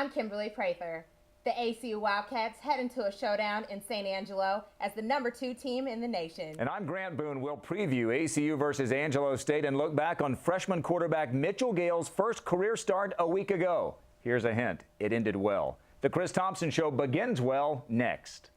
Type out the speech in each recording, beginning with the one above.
I'm Kimberly Prather. The ACU Wildcats head into a showdown in St. Angelo as the #2 team in the nation. And I'm Grant Boone. We'll preview ACU versus Angelo State and look back on freshman quarterback Mitchell Gale's first career start a week ago. Here's a hint. It ended well. The Chris Thomsen Show begins well next.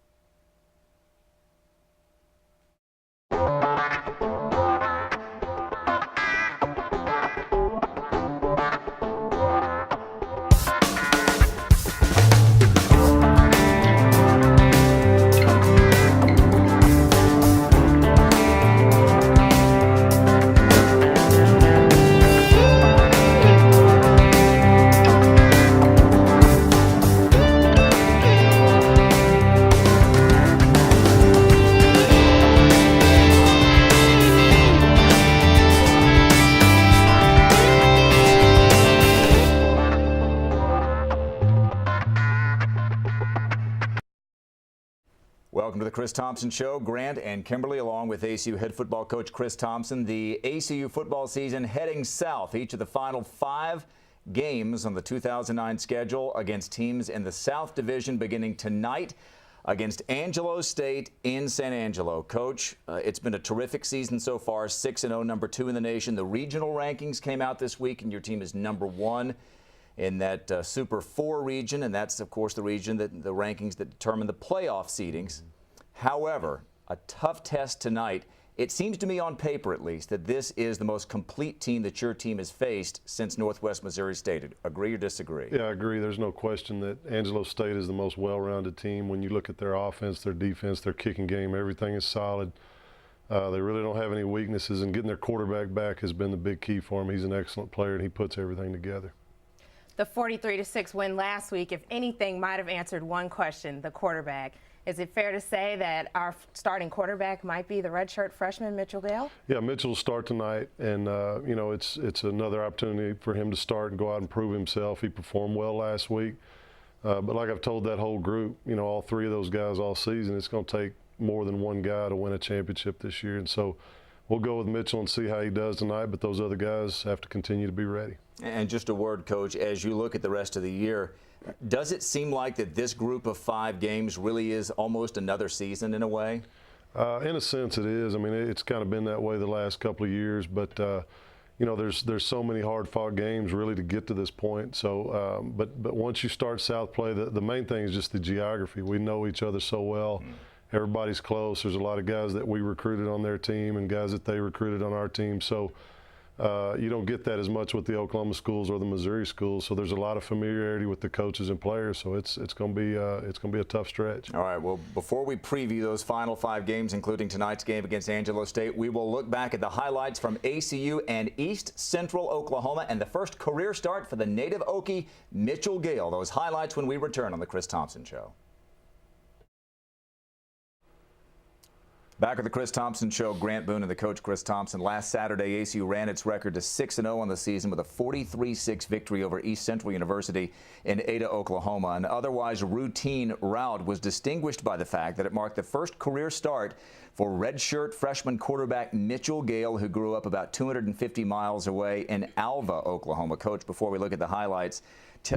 Welcome to the Chris Thomsen Show. Grant and Kimberly along with ACU head football coach Chris Thomsen. The ACU football season heading south. Each of the final 5 games on the 2009 schedule against teams in the South Division beginning tonight against Angelo State in San Angelo. Coach, it's been a terrific season so far, 6-0, #2 in the nation. The regional rankings came out this week and your team is #1 in that Super 4 region, and that's, of course, the region that the rankings that determine the playoff seedings. However, a tough test tonight. It seems to me, on paper at least, that this is the most complete team that your team has faced since Northwest Missouri State. Agree or disagree? Yeah, I agree. There's no question that Angelo State is the most well-rounded team. When you look at their offense, their defense, their kicking game, everything is solid. They really don't have any weaknesses, and getting their quarterback back has been the big key for him. He's an excellent player, and he puts everything together. The 43-6 win last week, if anything, might have answered one question, the quarterback. Is it fair to say that our starting quarterback might be the redshirt freshman, Mitchell Gale? Yeah, Mitchell will start tonight, and you know, it's another opportunity for him to start and go out and prove himself. He performed well last week, but like I've told that whole group, you know, all 3 of those guys all season, it's going to take more than one guy to win a championship this year, and so we'll go with Mitchell and see how he does tonight, but those other guys have to continue to be ready. And just a word, Coach, as you look at the rest of the year, does it seem like that this group of 5 games really is almost another season in a way? In a sense it is. I mean, it's kind of been that way the last couple of years, but you know, there's so many hard-fought games really to get to this point. So, but once you start South play, the main thing is just the geography. We know each other so well. Everybody's close. There's a lot of guys that we recruited on their team and guys that they recruited on our team. So you don't get that as much with the Oklahoma schools or the Missouri schools. So there's a lot of familiarity with the coaches and players. So it's going to be a tough stretch. All right. Well, before we preview those final 5 games, including tonight's game against Angelo State, we will look back at the highlights from ACU and East Central Oklahoma and the first career start for the native Okie, Mitchell Gale. Those highlights when we return on the Chris Thomsen Show. Back at the Chris Thomsen Show, Grant Boone and the coach Chris Thomsen. Last Saturday, ACU ran its record to 6-0 on the season with a 43-6 victory over East Central University in Ada, Oklahoma. An otherwise routine rout was distinguished by the fact that it marked the first career start for redshirt freshman quarterback Mitchell Gale, who grew up about 250 miles away in Alva, Oklahoma. Coach, before we look at the highlights,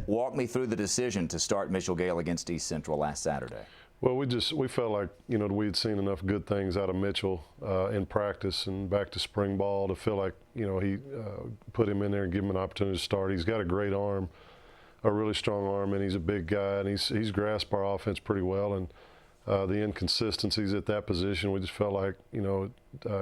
walk me through the decision to start Mitchell Gale against East Central last Saturday. Well, we felt like, you know, we had seen enough good things out of Mitchell in practice and back to spring ball to feel like, you know, he put him in there and give him an opportunity to start. He's got a great arm, a really strong arm, and he's a big guy, and he's grasped our offense pretty well. And the inconsistencies at that position, we just felt like, you know,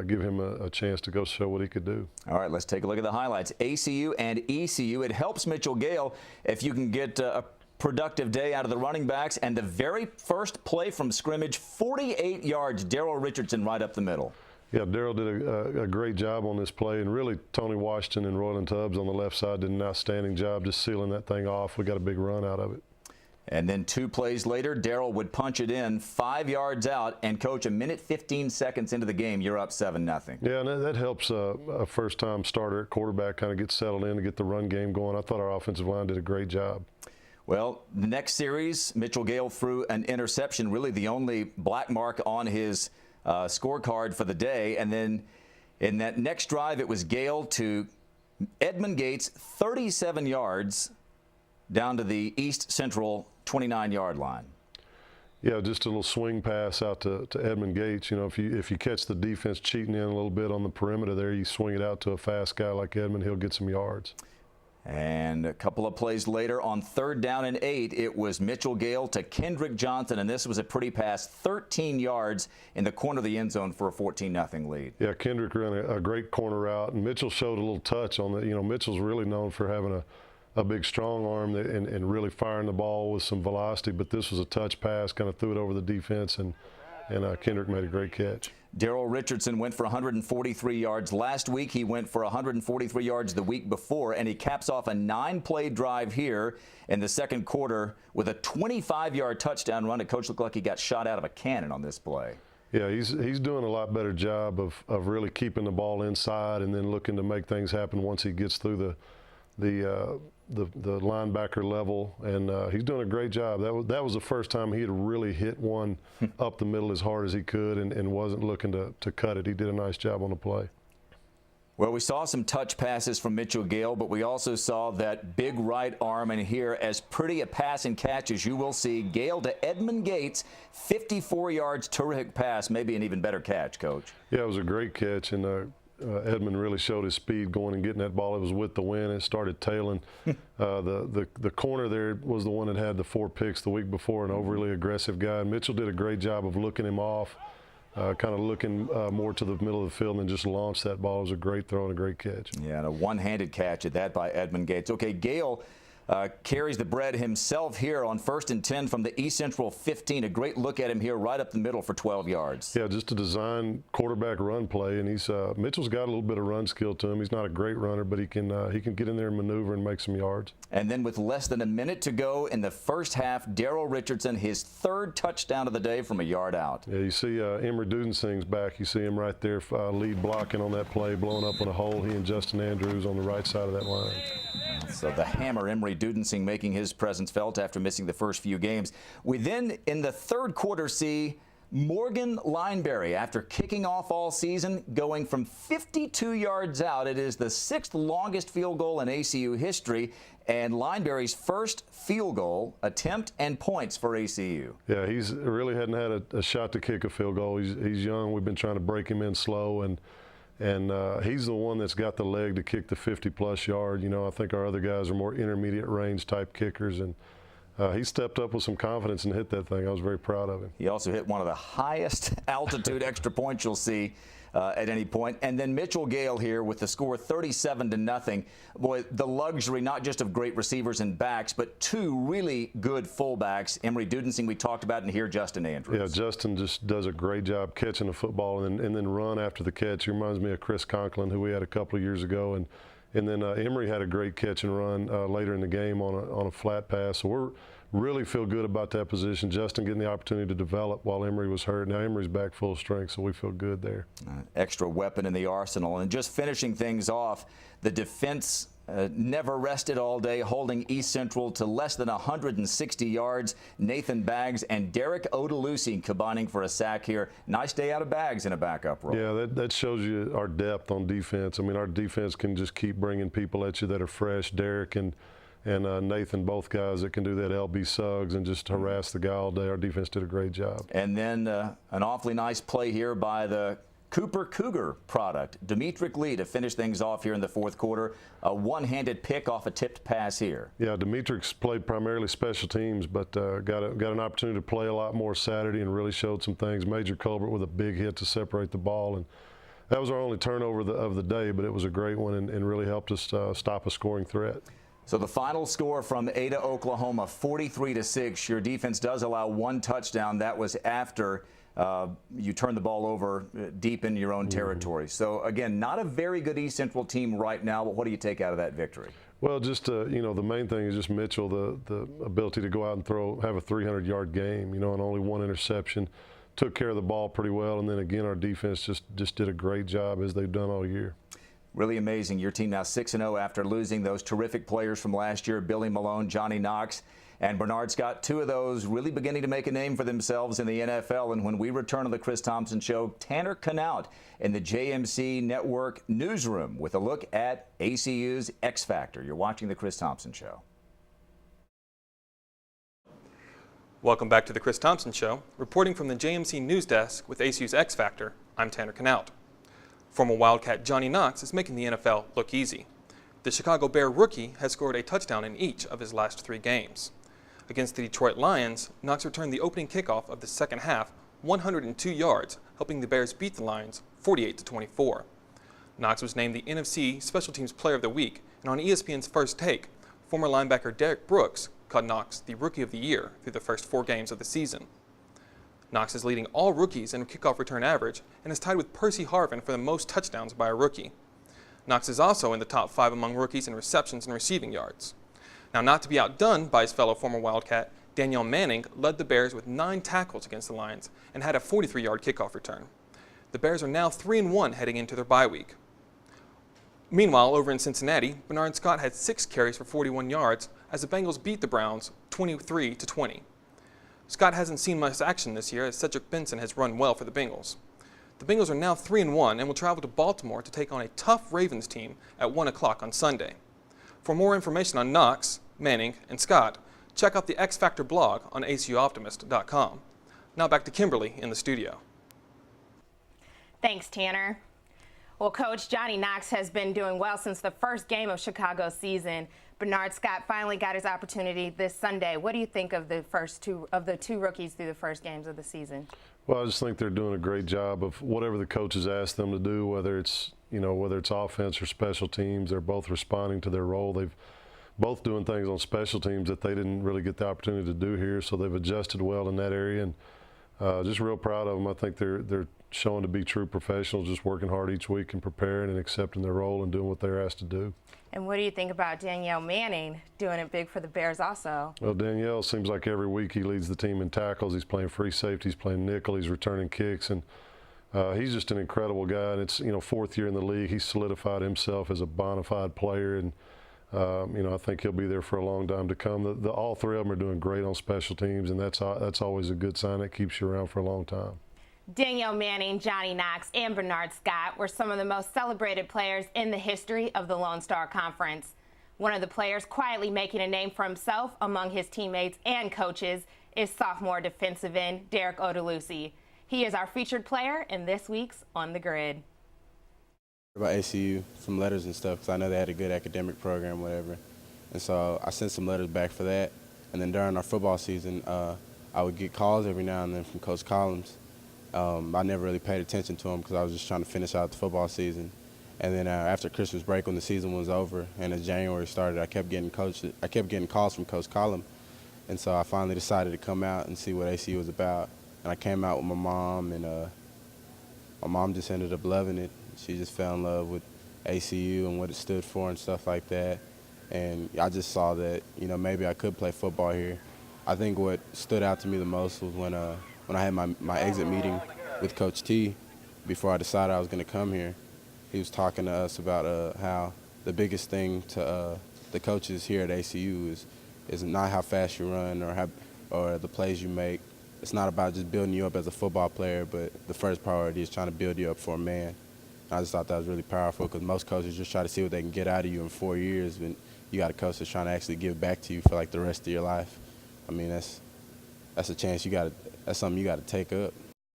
give him a chance to go show what he could do. All right, let's take a look at the highlights. ACU and ECU. It helps Mitchell Gale if you can get a productive day out of the running backs, and the very first play from scrimmage, 48 yards, Daryl Richardson right up the middle. Yeah, Daryl did a great job on this play, and really Tony Washington and Royland Tubbs on the left side did an outstanding job just sealing that thing off. We got a big run out of it. And then 2 plays later, Daryl would punch it in 5 yards out, and coach, a minute 15 seconds into the game, you're up 7-0. Yeah, and that helps a first-time starter at quarterback kind of get settled in to get the run game going. I thought our offensive line did a great job. Well, the next series, Mitchell Gale threw an interception, really the only black mark on his scorecard for the day. And then in that next drive, it was Gale to Edmund Gates, 37 yards, down to the East Central 29-yard line. Yeah, just a little swing pass out to Edmund Gates. You know, if you catch the defense cheating in a little bit on the perimeter there, you swing it out to a fast guy like Edmund, he'll get some yards. And a couple of plays later on 3rd down and 8, it was Mitchell Gale to Kendrick Johnson, and this was a pretty pass, 13 yards in the corner of the end zone for a 14-0 lead. Yeah, Kendrick ran a great corner route, and Mitchell showed a little touch on the. You know, Mitchell's really known for having a big strong arm and really firing the ball with some velocity, but this was a touch pass, kind of threw it over the defense, and Kendrick made a great catch. Daryl Richardson went for 143 yards last week. He went for 143 yards the week before, and he caps off a 9-play drive here in the second quarter with a 25-yard touchdown run. The coach looked like he got shot out of a cannon on this play. Yeah, he's doing a lot better job of really keeping the ball inside and then looking to make things happen once he gets through the linebacker level, and he's doing a great job. That was the first time he had really hit one up the middle as hard as he could and wasn't looking to cut it. He did a nice job on the play. Well, we saw some touch passes from Mitchell Gale, but we also saw that big right arm, and here as pretty a pass and catch as you will see. Gale to Edmund Gates, 54 yards, terrific pass, maybe an even better catch, Coach. Yeah, it was a great catch, and Edmund really showed his speed going and getting that ball. It was with the wind. It started tailing. The corner there was the one that had the 4 picks the week before, an overly aggressive guy. And Mitchell did a great job of looking him off, kind of looking more to the middle of the field and just launched that ball. It was a great throw and a great catch. Yeah, and a one-handed catch at that by Edmund Gates. Okay, Gale carries the bread himself here on 1st and 10 from the East Central 15. A great look at him here right up the middle for 12 yards. Yeah, just a design quarterback run play, and Mitchell's got a little bit of run skill to him. He's not a great runner, but he can get in there and maneuver and make some yards. And then with less than a minute to go in the first half, Daryl Richardson, his 3rd touchdown of the day from a yard out. Yeah, you see Emory Dudensing's back. You see him right there, lead blocking on that play, blowing up on a hole. He and Justin Andrews on the right side of that line. So the hammer, Emory Dudensing, making his presence felt after missing the first few games. We then, in the 3rd quarter, see Morgan Lineberry, after kicking off all season, going from 52 yards out. It is the 6th longest field goal in ACU history, and Lineberry's first field goal attempt and points for ACU. Yeah, he's really hadn't had a shot to kick a field goal. He's young. We've been trying to break him in slow, and he's the one that's got the leg to kick the 50-plus yard. You know, I think our other guys are more intermediate range type kickers, and he stepped up with some confidence and hit that thing. I was very proud of him. He also hit one of the highest altitude extra points you'll see at any point. And then Mitchell Gale here with the score 37-0. Boy, the luxury not just of great receivers and backs, but 2 really good fullbacks. Emory Dudensing we talked about, and here Justin Andrews. Yeah, Justin just does a great job catching the football and then run after the catch. He reminds me of Chris Conklin, who we had a couple of years ago. And then Emory had a great catch and run later in the game on a flat pass. So we're really feel good about that position. Justin getting the opportunity to develop while Emory was hurt. Now Emory's back full strength, so we feel good there. Extra weapon in the arsenal. And just finishing things off, the defense never rested all day, holding East Central to less than 160 yards. Nathan Baggs and Derek Odelusi combining for a sack here. Nice day out of Baggs in a backup role. Yeah, that shows you our depth on defense. I mean, our defense can just keep bringing people at you that are fresh. Derek and Nathan, both guys that can do that. LB Suggs and just harass the guy all day. Our defense did a great job. And then an awfully nice play here by the Cooper Cougar product, Demetric Lee, to finish things off here in the 4th quarter. A one-handed pick off a tipped pass here. Yeah, Demetric's played primarily special teams, but got an opportunity to play a lot more Saturday and really showed some things. Major Colbert with a big hit to separate the ball, and that was our only turnover of the day, but it was a great one and really helped us stop a scoring threat. So the final score from Ada, Oklahoma, 43-6. Your defense does allow 1 touchdown. That was after you turned the ball over deep in your own territory. So, again, not a very good East Central team right now, but what do you take out of that victory? Well, just, you know, the main thing is just Mitchell, the ability to go out and have a 300-yard game, you know, and only 1 interception. Took care of the ball pretty well, and then, again, our defense just did a great job as they've done all year. Really amazing. Your team now 6-0 after losing those terrific players from last year, Billy Malone, Johnny Knox, and Bernard Scott. 2 of those really beginning to make a name for themselves in the NFL. And when we return on the Chris Thomsen Show, Tanner Knaut in the JMC Network newsroom with a look at ACU's X Factor. You're watching the Chris Thomsen Show. Welcome back to the Chris Thomsen Show. Reporting from the JMC News Desk with ACU's X Factor, I'm Tanner Knaut. Former Wildcat Johnny Knox is making the NFL look easy. The Chicago Bear rookie has scored a touchdown in each of his last 3 games. Against the Detroit Lions, Knox returned the opening kickoff of the second half 102 yards, helping the Bears beat the Lions 48-24. Knox was named the NFC Special Teams Player of the Week, and on ESPN's First Take, former linebacker Derek Brooks called Knox the Rookie of the Year through the first 4 games of the season. Knox is leading all rookies in kickoff return average and is tied with Percy Harvin for the most touchdowns by a rookie. Knox is also in the top 5 among rookies in receptions and receiving yards. Now, not to be outdone by his fellow former Wildcat, Danielle Manning led the Bears with 9 tackles against the Lions and had a 43-yard kickoff return. The Bears are now 3-1 heading into their bye week. Meanwhile, over in Cincinnati, Bernard Scott had 6 carries for 41 yards as the Bengals beat the Browns 23-20. Scott hasn't seen much action this year as Cedric Benson has run well for the Bengals. The Bengals are now 3-1 and will travel to Baltimore to take on a tough Ravens team at 1 o'clock on Sunday. For more information on Knox, Manning, and Scott, check out the X Factor blog on acuoptimist.com. Now back to Kimberly in the studio. Thanks, Tanner. Well, Coach, Johnny Knox has been doing well since the first game of Chicago's season. Bernard Scott finally got his opportunity this Sunday. What do you think of the two rookies through the first games of the season? Well, I just think they're doing a great job of whatever the coaches ask them to do, whether it's offense or special teams. They're both responding to their role. They've both doing things on special teams that they didn't really get the opportunity to do here, so they've adjusted well in that area, and just real proud of them. I think they're showing to be true professionals, just working hard each week and preparing and accepting their role and doing what they're asked to do. And what do you think about Danielle Manning doing it big for the Bears also? Well, Danielle seems like every week he leads the team in tackles. He's playing free safety, he's playing nickel, he's returning kicks, and he's just an incredible guy. And it's 4th year in the league. He's solidified himself as a bona fide player, and I think he'll be there for a long time to come. All 3 of them are doing great on special teams, and that's always a good sign. That keeps you around for a long time. Danielle Manning, Johnny Knox, and Bernard Scott were some of the most celebrated players in the history of the Lone Star Conference. One of the players quietly making a name for himself among his teammates and coaches is sophomore defensive end Derek Odelusi. He is our featured player in this week's On the Grid. About ACU, some letters and stuff, because I know they had a good academic program, whatever. And so I sent some letters back for that. And then during our football season, I would get calls every now and then from Coach Collins. I never really paid attention to him because I was just trying to finish out the football season. And then after Christmas break, when the season was over and as January started, I kept getting calls from Coach Collins. And so I finally decided to come out and see what ACU was about. And I came out with my mom, and my mom just ended up loving it. She just fell in love with ACU and what it stood for and stuff like that. And I just saw that, maybe I could play football here. I think what stood out to me the most was when I had my exit meeting with Coach T before I decided I was going to come here. He was talking to us about how the biggest thing to the coaches here at ACU is not how fast you run or the plays you make. It's not about just building you up as a football player, but the first priority is trying to build you up for a man. I just thought that was really powerful because most coaches just try to see what they can get out of you in 4 years, but you got a coach that's trying to actually give back to you for like the rest of your life. I mean, that's a chance that's something you got to take up.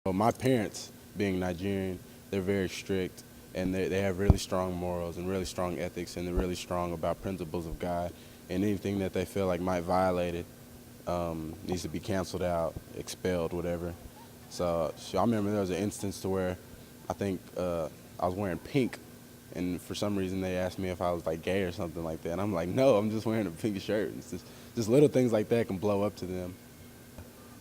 Well, my parents, being Nigerian, they're very strict, and they have really strong morals and really strong ethics, and they're really strong about principles of God. And anything that they feel like might violate it needs to be canceled out, expelled, whatever. So I remember there was an instance to where I think I was wearing pink, and for some reason they asked me if I was like gay or something like that. And I'm like, no, I'm just wearing a pink shirt. It's just little things like that can blow up to them.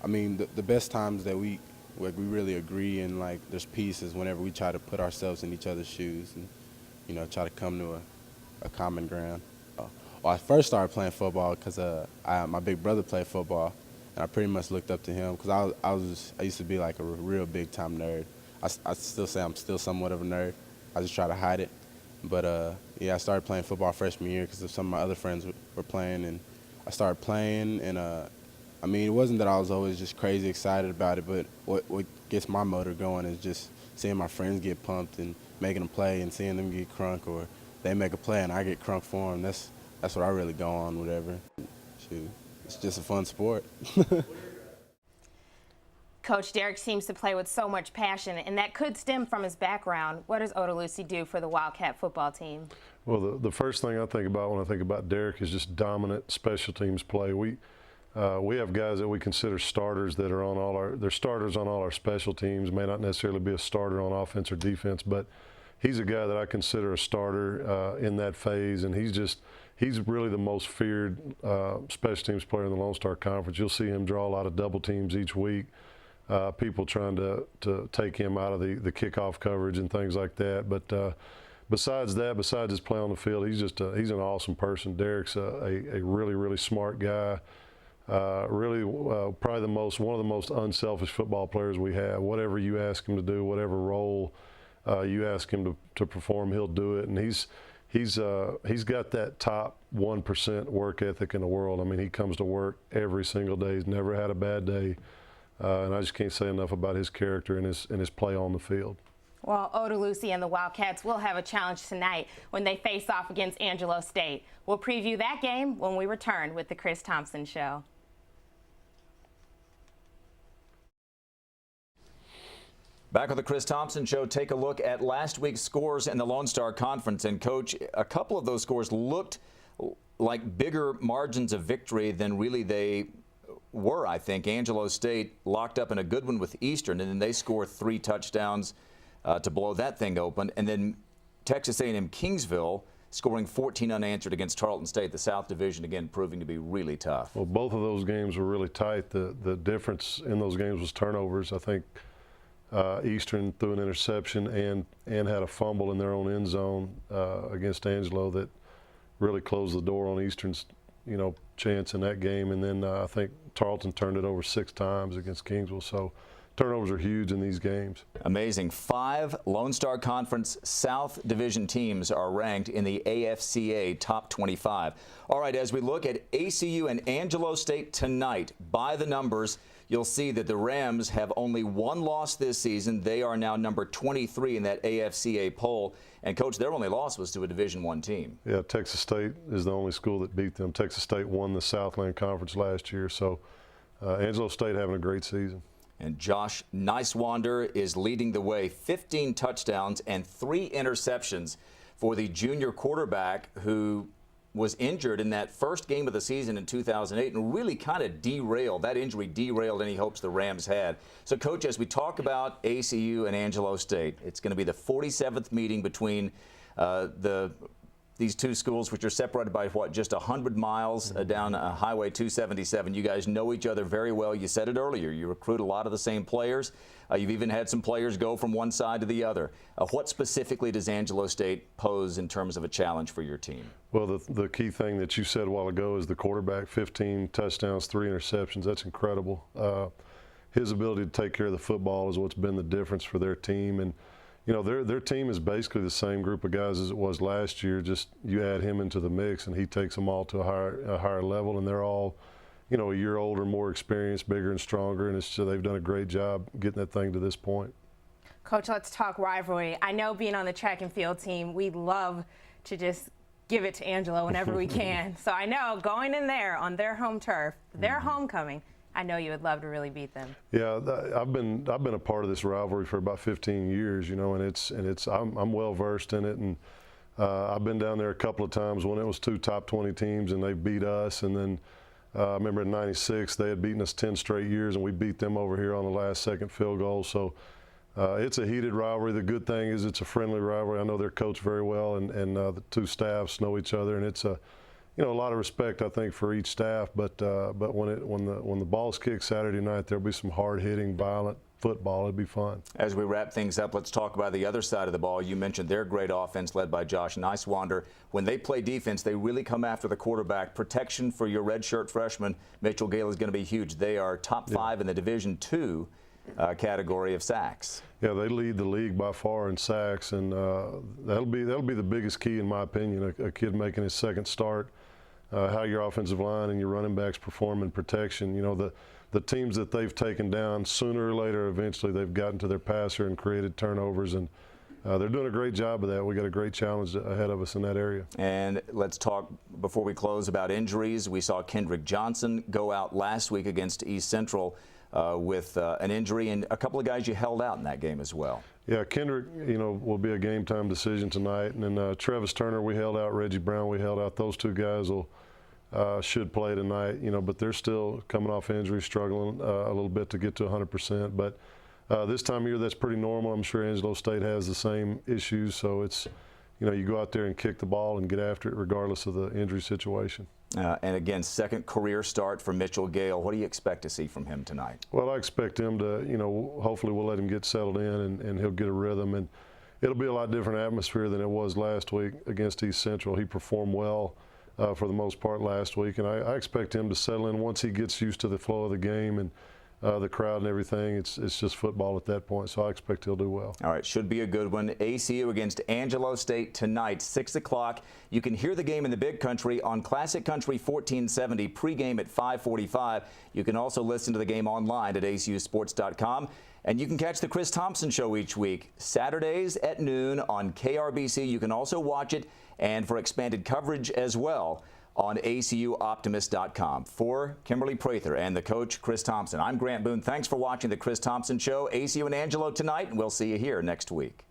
I mean, the best times that we really agree and like there's peace is whenever we try to put ourselves in each other's shoes and try to come to a common ground. Well, I first started playing football because my big brother played football, and I pretty much looked up to him because I used to be like a real big time nerd. I still say I'm still somewhat of a nerd. I just try to hide it. But yeah, I started playing football freshman year because some of my other friends were playing, and I started playing. And I mean, it wasn't that I was always just crazy excited about it, but what gets my motor going is just seeing my friends get pumped and making them play, and seeing them get crunk, or they make a play and I get crunk for them. That's what I really go on, whatever. Shoot, it's just a fun sport. Coach, Derek seems to play with so much passion, and that could stem from his background. What does Odalusi do for the Wildcat football team? Well, the first thing I think about when I think about Derek is just dominant special teams play. We have guys that we consider starters that are they're starters on all our special teams. May not necessarily be a starter on offense or defense, but he's a guy that I consider a starter in that phase, and he's really the most feared special teams player in the Lone Star Conference. You'll see him draw a lot of double teams each week. People trying to take him out of the kickoff coverage and things like that. But besides his play on the field, he's an awesome person. Derek's a really, really smart guy. Probably one of the most unselfish football players we have. Whatever you ask him to do, whatever role you ask him to perform, he'll do it. And he's got that top 1% work ethic in the world. I mean, he comes to work every single day. He's never had a bad day. And I just can't say enough about his character and his play on the field. Well, Odalusi and the Wildcats will have a challenge tonight when they face off against Angelo State. We'll preview that game when we return with the Chris Thomsen Show. Back with the Chris Thomsen Show, take a look at last week's scores in the Lone Star Conference. And, Coach, a couple of those scores looked like bigger margins of victory than really they were, I think. Angelo State locked up in a good one with Eastern, and then they scored 3 touchdowns to blow that thing open. And then Texas A&M Kingsville scoring 14 unanswered against Tarleton State, the South Division, again, proving to be really tough. Well, both of those games were really tight. The difference in those games was turnovers. I think Eastern threw an interception and had a fumble in their own end zone against Angelo that really closed the door on Eastern's chance in that game. And then I think Tarleton turned it over 6 times against Kingsville. So turnovers are huge in these games. Amazing. 5 Lone Star Conference South Division teams are ranked in the AFCA top 25. All right, as we look at ACU and Angelo State tonight, by the numbers, you'll see that the Rams have only 1 loss this season. They are now number 23 in that AFCA poll. And, Coach, their only loss was to a Division I team. Yeah, Texas State is the only school that beat them. Texas State won the Southland Conference last year. So Angelo State having a great season. And Josh Nicewander is leading the way, 15 touchdowns and 3 interceptions for the junior quarterback who was injured in that first game of the season in 2008 and really kind of derailed. That injury derailed any hopes the Rams had. So, Coach, as we talk about ACU and Angelo State, it's going to be the 47th meeting between these two schools, which are separated by, what, just 100 miles down Highway 277. You guys know each other very well. You said it earlier. You recruit a lot of the same players. You've even had some players go from one side to the other. What specifically does Angelo State pose in terms of a challenge for your team? Well, the key thing that you said a while ago is the quarterback, 15 touchdowns, 3 interceptions. That's incredible. His ability to take care of the football is what's been the difference for their team. And their team is basically the same group of guys as it was last year. Just you add him into the mix, and he takes them all to a higher level. And they're all, a year older, more experienced, bigger and stronger. And they've done a great job getting that thing to this point. Coach, let's talk rivalry. I know being on the track and field team, we love to just give it to Angelo whenever we can. So I know going in there on their home turf, their homecoming, I know you would love to really beat them. Yeah, I've been a part of this rivalry for about 15 years, and I'm well versed in it, and I've been down there a couple of times when it was 2 top 20 teams and they beat us, and then I remember in '96 they had beaten us 10 straight years and we beat them over here on the last second field goal. So it's a heated rivalry. The good thing is it's a friendly rivalry. I know their coach very well, and the 2 staffs know each other, and it's a lot of respect, I think, for each staff. But when the ball's kicked Saturday night, there'll be some hard-hitting, violent football. It'll be fun. As we wrap things up, let's talk about the other side of the ball. You mentioned their great offense led by Josh Nicewander. When they play defense, they really come after the quarterback. Protection for your redshirt freshman, Mitchell Gale, is going to be huge. They are top 5 in the Division II category of sacks. Yeah, they lead the league by far in sacks, and that'll be the biggest key, in my opinion, a kid making his second start. How your offensive line and your running backs perform in protection. The teams that they've taken down, sooner or later, eventually they've gotten to their passer and created turnovers, and they're doing a great job of that. We got a great challenge ahead of us in that area. And let's talk, before we close, about injuries. We saw Kendrick Johnson go out last week against East Central with an injury, and a couple of guys you held out in that game as well. Yeah, Kendrick, will be a game time decision tonight, and then Travis Turner we held out, Reggie Brown we held out. Those two guys should play tonight, but they're still coming off injury, struggling a little bit to get to 100%. But this time of year, that's pretty normal. I'm sure Angelo State has the same issues, so it's, you go out there and kick the ball and get after it regardless of the injury situation. And again, second career start for Mitchell Gale. What do you expect to see from him tonight? Well, I expect him to, hopefully we'll let him get settled in and he'll get a rhythm. And it'll be a lot different atmosphere than it was last week against East Central. He performed well for the most part last week, and I expect him to settle in once he gets used to the flow of the game and the crowd and everything. It's just football at that point, so I expect he'll do well. All right, should be a good one. ACU against Angelo State tonight, 6 o'clock. You can hear the game in the Big Country on Classic Country 1470, pregame at 5:45. You can also listen to the game online at acusports.com. And you can catch the Chris Thomsen Show each week, Saturdays at noon on KRBC. You can also watch it, and for expanded coverage as well, on acuoptimist.com. For Kimberly Prather and the coach, Chris Thomsen, I'm Grant Boone. Thanks for watching the Chris Thomsen Show. ACU and Angelo tonight, and we'll see you here next week.